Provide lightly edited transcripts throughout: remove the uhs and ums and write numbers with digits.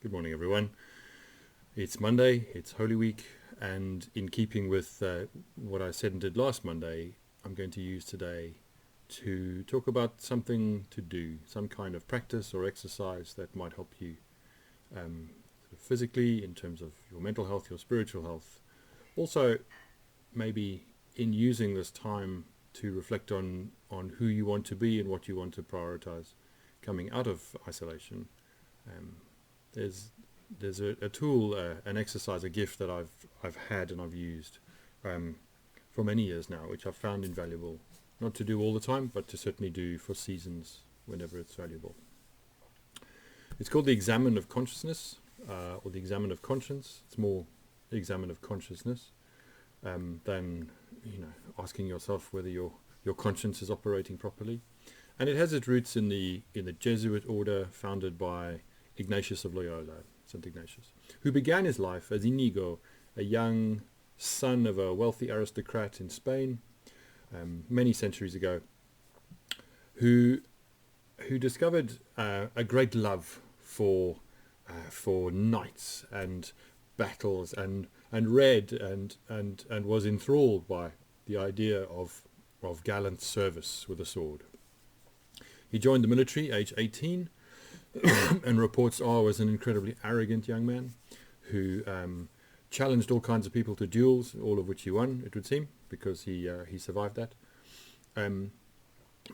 Good morning, everyone. It's Monday, it's Holy Week, and in keeping with what I said and did last Monday, I'm going to use today to talk about something to do, some kind of practice or exercise that might help you physically, in terms of your mental health, your spiritual health. Also, maybe in using this time to reflect on who you want to be and what you want to prioritize coming out of isolation. There's a tool, an exercise, a gift that I've had and I've used for many years now, which I've found invaluable, not to do all the time, but to certainly do for seasons whenever it's valuable. It's called the Examen of Consciousness, or the Examen of Conscience. It's more the Examen of Consciousness than asking yourself whether your conscience is operating properly. And it has its roots in the Jesuit order founded by Ignatius of Loyola, St. Ignatius, who began his life as Inigo, a young son of a wealthy aristocrat in Spain, many centuries ago, who discovered a great love for knights and battles and read and was enthralled by the idea of gallant service with a sword. He joined the military age 18 and reports was an incredibly arrogant young man who challenged all kinds of people to duels, all of which he won, it would seem, because he survived that.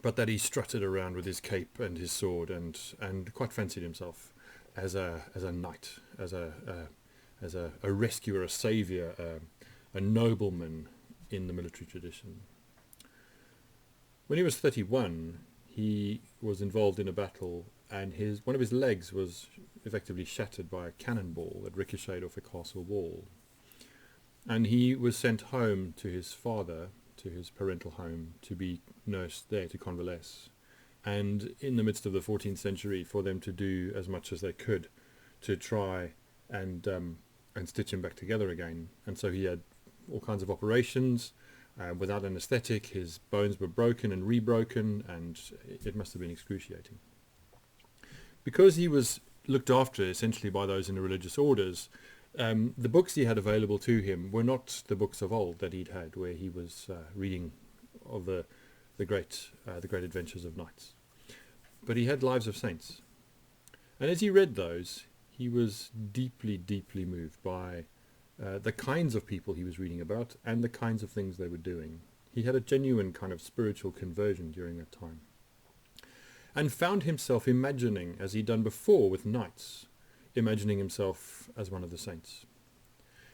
But that he strutted around with his cape and his sword and quite fancied himself as a knight, as a rescuer, a savior, a nobleman in the military tradition. When he was 31, he was involved in a battle, and one of his legs was effectively shattered by a cannonball that ricocheted off a castle wall. And he was sent home to his father, to his parental home, to be nursed there, to convalesce. And in the midst of the 14th century, for them to do as much as they could to try and stitch him back together again. And so he had all kinds of operations. Without anesthetic, his bones were broken and rebroken, and it must have been excruciating. Because he was looked after essentially by those in the religious orders, the books he had available to him were not the books of old that he'd had, where he was reading of the great adventures of knights. But he had Lives of Saints. And as he read those, he was deeply, deeply moved by the kinds of people he was reading about and the kinds of things they were doing. He had a genuine kind of spiritual conversion during that time, and found himself imagining, as he'd done before with knights, imagining himself as one of the saints.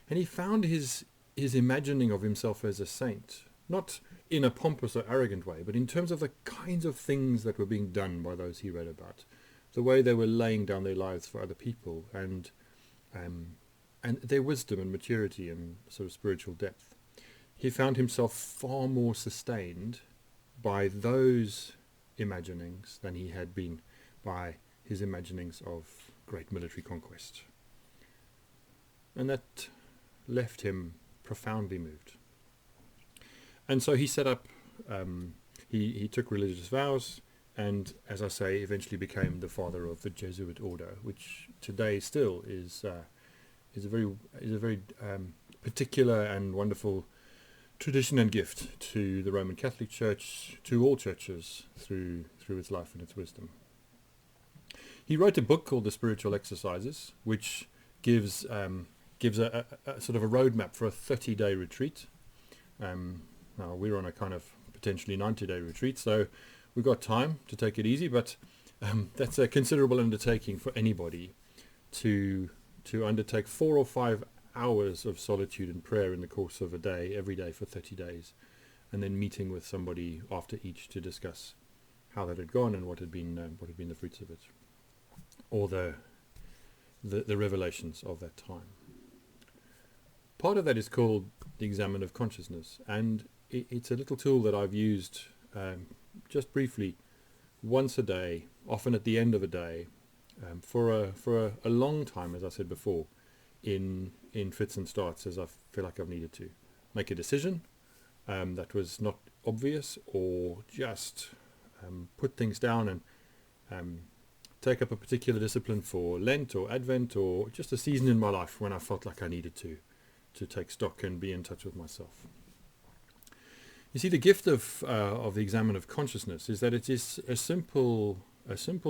And he found his imagining of himself as a saint, not in a pompous or arrogant way, but in terms of the kinds of things that were being done by those he read about, the way they were laying down their lives for other people, and their wisdom and maturity and sort of spiritual depth. He found himself far more sustained by those imaginings than he had been by his imaginings of great military conquest. And that left him profoundly moved. And so he set up, he took religious vows, and, as I say, eventually became the father of the Jesuit order, which today still is a very particular and wonderful tradition and gift to the Roman Catholic Church, to all churches through its life and its wisdom. He wrote a book called The Spiritual Exercises, which gives a sort of a roadmap for a 30-day retreat. Now we're on a kind of potentially 90-day retreat, so we've got time to take it easy, but that's a considerable undertaking for anybody to undertake 4 or 5 hours of solitude and prayer in the course of a day, every day for 30 days, and then meeting with somebody after each to discuss how that had gone and what had been the fruits of it, or the revelations of that time. Part of that is called the Examen of Consciousness, and it's a little tool that I've used just briefly once a day, often at the end of a day, for a long time, as I said before, in fits and starts, as I feel like I've needed to make a decision that was not obvious, or just put things down and take up a particular discipline for Lent or Advent or just a season in my life when I felt like I needed to take stock and be in touch with myself. You see, the gift of the Examen of Consciousness is that it is a simple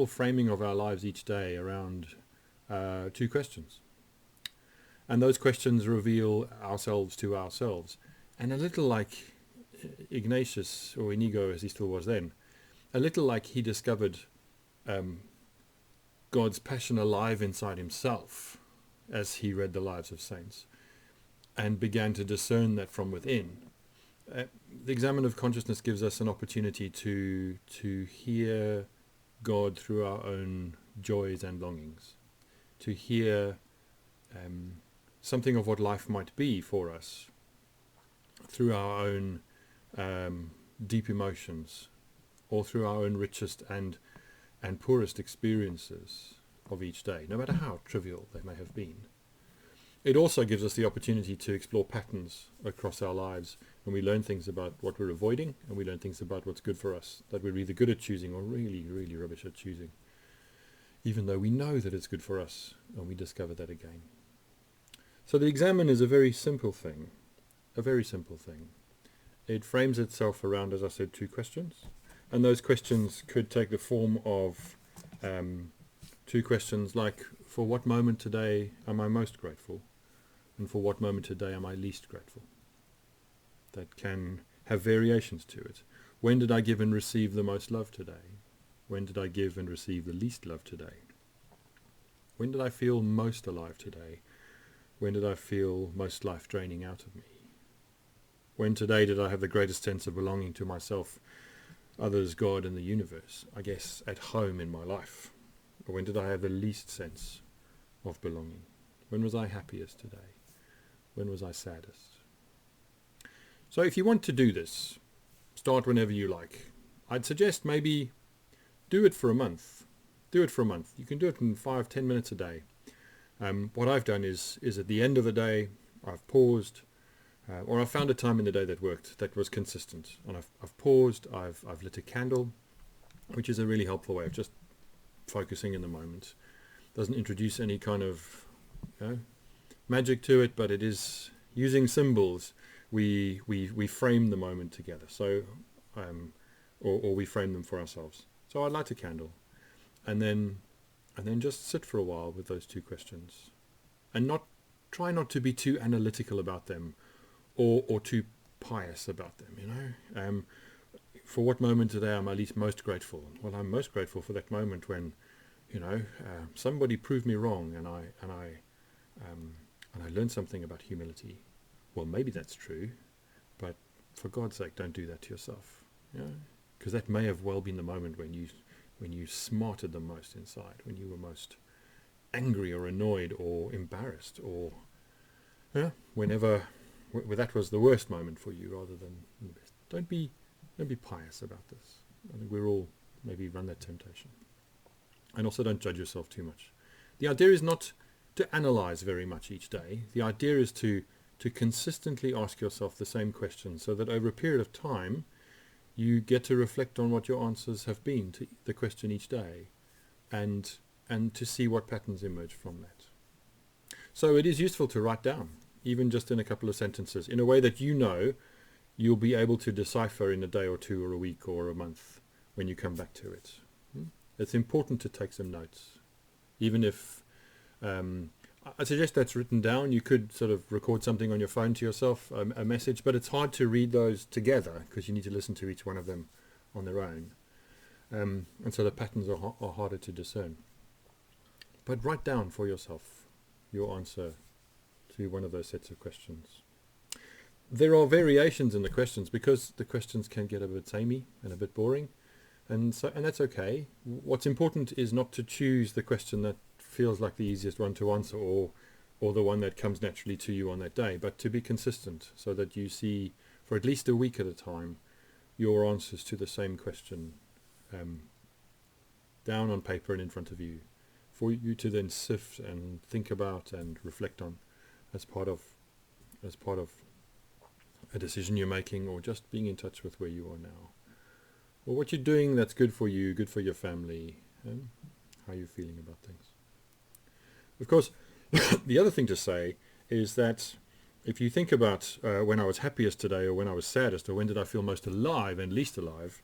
framing of our lives each day around 2 questions. And those questions reveal ourselves to ourselves. And a little like Ignatius, or Inigo as he still was then, a little like he discovered God's passion alive inside himself as he read the lives of saints and began to discern that from within. The Examen of Consciousness gives us an opportunity to hear God through our own joys and longings, to hear something of what life might be for us through our own deep emotions, or through our own richest and poorest experiences of each day, no matter how trivial they may have been. It also gives us the opportunity to explore patterns across our lives, and we learn things about what we're avoiding, and we learn things about what's good for us, that we're either good at choosing or really, really rubbish at choosing, even though we know that it's good for us, and we discover that again. So the Examen is a very simple thing, It frames itself around, as I said, 2 questions, and those questions could take the form of 2 questions like, for what moment today am I most grateful? And for what moment today am I least grateful? That can have variations to it. When did I give and receive the most love today? When did I give and receive the least love today? When did I feel most alive today? When did I feel most life draining out of me? When today did I have the greatest sense of belonging to myself, others, God, and the universe? I guess at home in my life. Or when did I have the least sense of belonging? When was I happiest today? When was I saddest? So if you want to do this, start whenever you like. I'd suggest maybe do it for a month. You can do it in 5-10 minutes a day. What I've done is at the end of the day, I've paused, or I found a time in the day that worked, that was consistent. And I've paused, I've lit a candle, which is a really helpful way of just focusing in the moment. Doesn't introduce any kind of magic to it, but it is using symbols. We frame the moment together. So, or we frame them for ourselves. So I'd light a candle, and then just sit for a while with those 2 questions, and try not to be too analytical about them, or too pious about them. For what moment today am I most grateful? Well, I'm most grateful for that moment when, somebody proved me wrong, and I learned something about humility. Well, maybe that's true, but for God's sake, don't do that to yourself. Because that may have well been the moment when you smarted the most inside, when you were most angry or annoyed or embarrassed, or whenever that was the worst moment for you rather than the best. Don't be pious about this. I think we're all maybe run that temptation. And also don't judge yourself too much. The idea is not to analyze very much each day. The idea is to consistently ask yourself the same question, so that over a period of time you get to reflect on what your answers have been to the question each day, and to see what patterns emerge from that. So it is useful to write down, even just in a couple of sentences, in a way that you'll be able to decipher in a day or 2 or a week or a month when you come back to it. It's important to take some notes, even if I suggest that's written down. You could sort of record something on your phone to yourself, a message, but it's hard to read those together because you need to listen to each one of them on their own. And so the patterns are harder to discern. But write down for yourself your answer to one of those sets of questions. There are variations in the questions because the questions can get a bit samey and a bit boring, and that's okay. What's important is not to choose the question that feels like the easiest one to answer, or the one that comes naturally to you on that day, but to be consistent so that you see for at least a week at a time your answers to the same question down on paper and in front of you, for you to then sift and think about and reflect on as part of a decision you're making, or just being in touch with where you are now, or what you're doing that's good for you, good for your family. how you're feeling about things. Of course, the other thing to say is that if you think about when I was happiest today, or when I was saddest, or when did I feel most alive and least alive,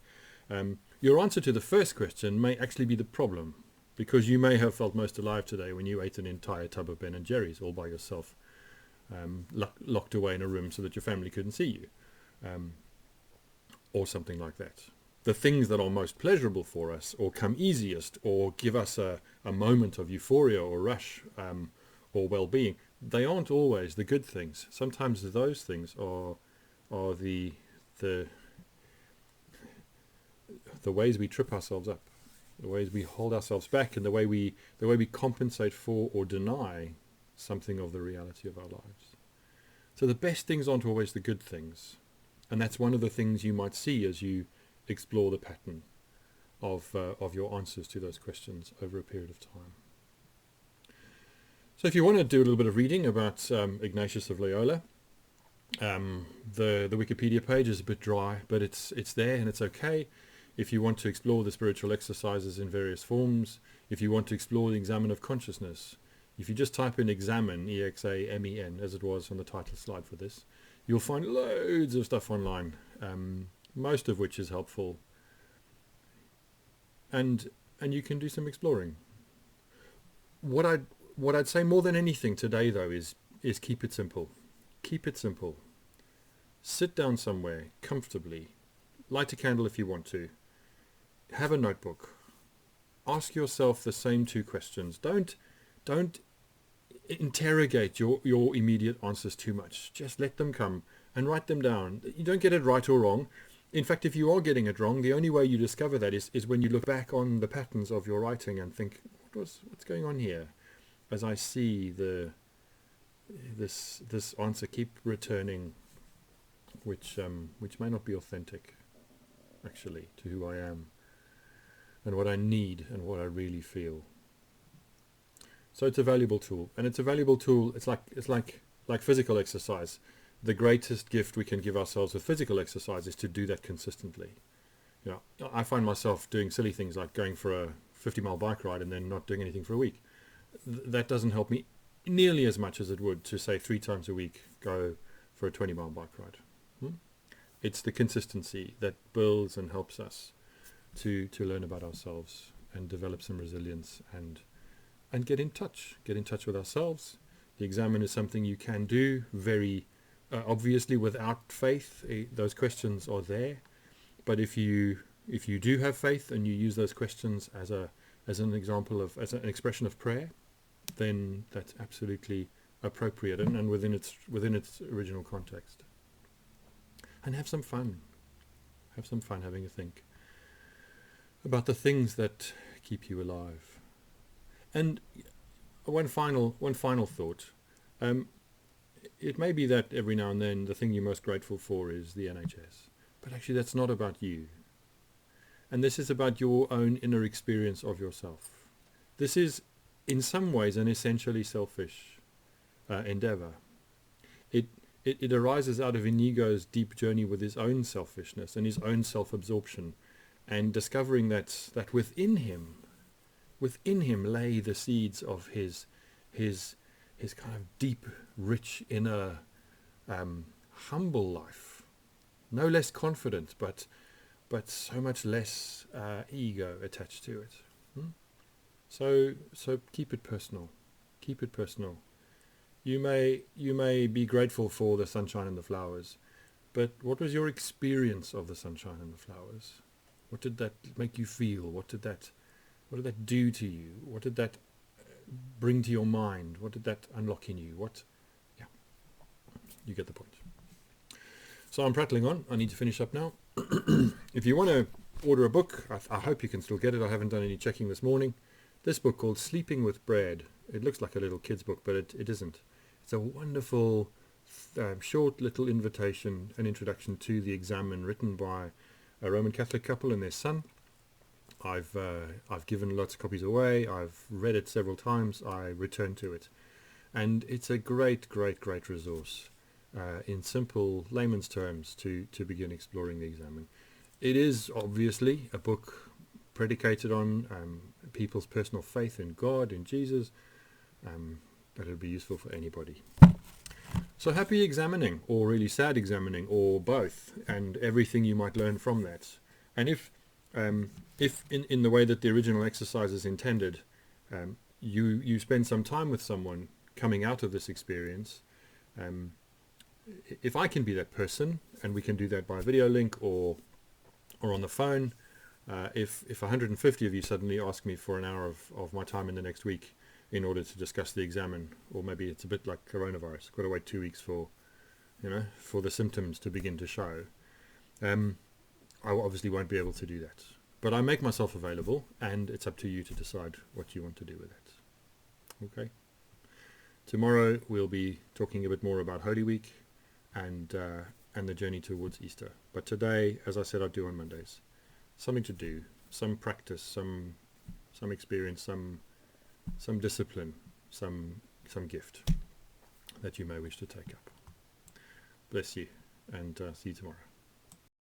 your answer to the first question may actually be the problem, because you may have felt most alive today when you ate an entire tub of Ben and Jerry's all by yourself, locked away in a room so that your family couldn't see you, or something like that. The things that are most pleasurable for us, or come easiest, or give us a moment of euphoria or rush, or well-being, they aren't always the good things. Sometimes those things are the ways we trip ourselves up, the ways we hold ourselves back, and the way we compensate for or deny something of the reality of our lives. So the best things aren't always the good things, and that's one of the things you might see as you explore the pattern of your answers to those questions over a period of time. So if you want to do a little bit of reading about Ignatius of Loyola, the Wikipedia page is a bit dry, but it's there and it's okay. If you want to explore the spiritual exercises in various forms, if you want to explore the Examen of Consciousness, if you just type in Examen, E-X-A-M-E-N, as it was on the title slide for this, you'll find loads of stuff online, most of which is helpful. And you can do some exploring. What I'd say more than anything today, though, is keep it simple. Keep it simple. Sit down somewhere comfortably. Light a candle if you want to. Have a notebook. Ask yourself the same two questions. Don't interrogate your immediate answers too much. Just let them come and write them down. You don't get it right or wrong. In fact, if you are getting it wrong, the only way you discover that is when you look back on the patterns of your writing and think, what's going on here? As I see this answer keep returning, which may not be authentic, actually, to who I am and what I need and what I really feel. So it's a valuable tool, and it's a valuable tool. It's like physical exercise. The greatest gift we can give ourselves with physical exercise is to do that consistently. You know, I find myself doing silly things like going for a 50-mile bike ride and then not doing anything for a week. That doesn't help me nearly as much as it would to, say, 3 times a week go for a 20-mile bike ride. It's the consistency that builds and helps us to learn about ourselves and develop some resilience and get in touch with ourselves. The Examen is something you can do very obviously without faith. Those questions are there, but if you do have faith and you use those questions as an example of, as an expression of prayer, then that's absolutely appropriate and within its original context. And have some fun having a think about the things that keep you alive. And one final thought. It may be that every now and then the thing you're most grateful for is the NHS, but actually that's not about you. And this is about your own inner experience of yourself. This is, in some ways, an essentially selfish endeavor. It arises out of Inigo's deep journey with his own selfishness and his own self-absorption, and discovering that within him lay the seeds of his kind of deep, rich, inner, humble life. No less confident, but so much less ego attached to it. So keep it personal. Keep it personal. You may be grateful for the sunshine and the flowers, but what was your experience of the sunshine and the flowers? What did that make you feel? What did that do to you? What did that bring to your mind? What did that unlock in you? Yeah, you get the point. So I'm prattling on. I need to finish up now. If you want to order a book, I hope you can still get it. I haven't done any checking this morning. This book called Sleeping with Bread. It looks like a little kid's book, but it isn't. It's a wonderful, short little invitation, an introduction to the Examen, written by a Roman Catholic couple and their son. I've given lots of copies away. I've read it several times. I return to it, and it's a great resource in simple layman's terms to begin exploring the Examen. It is obviously a book predicated on people's personal faith in God, in Jesus, but it'll be useful for anybody. So happy examining, or really sad examining, or both, and everything you might learn from that. And if in the way that the original exercise is intended, you spend some time with someone coming out of this experience, if I can be that person, and we can do that by video link or on the phone, if 150 of you suddenly ask me for an hour of my time in the next week in order to discuss the examen, or maybe it's a bit like coronavirus, got to wait 2 weeks for the symptoms to begin to show, I obviously won't be able to do that. But I make myself available, and it's up to you to decide what you want to do with it. Okay. Tomorrow we'll be talking a bit more about Holy Week and the journey towards Easter. But today, as I said, I do on Mondays, something to do, some practice, some experience, some discipline, some gift that you may wish to take up. Bless you, and see you tomorrow.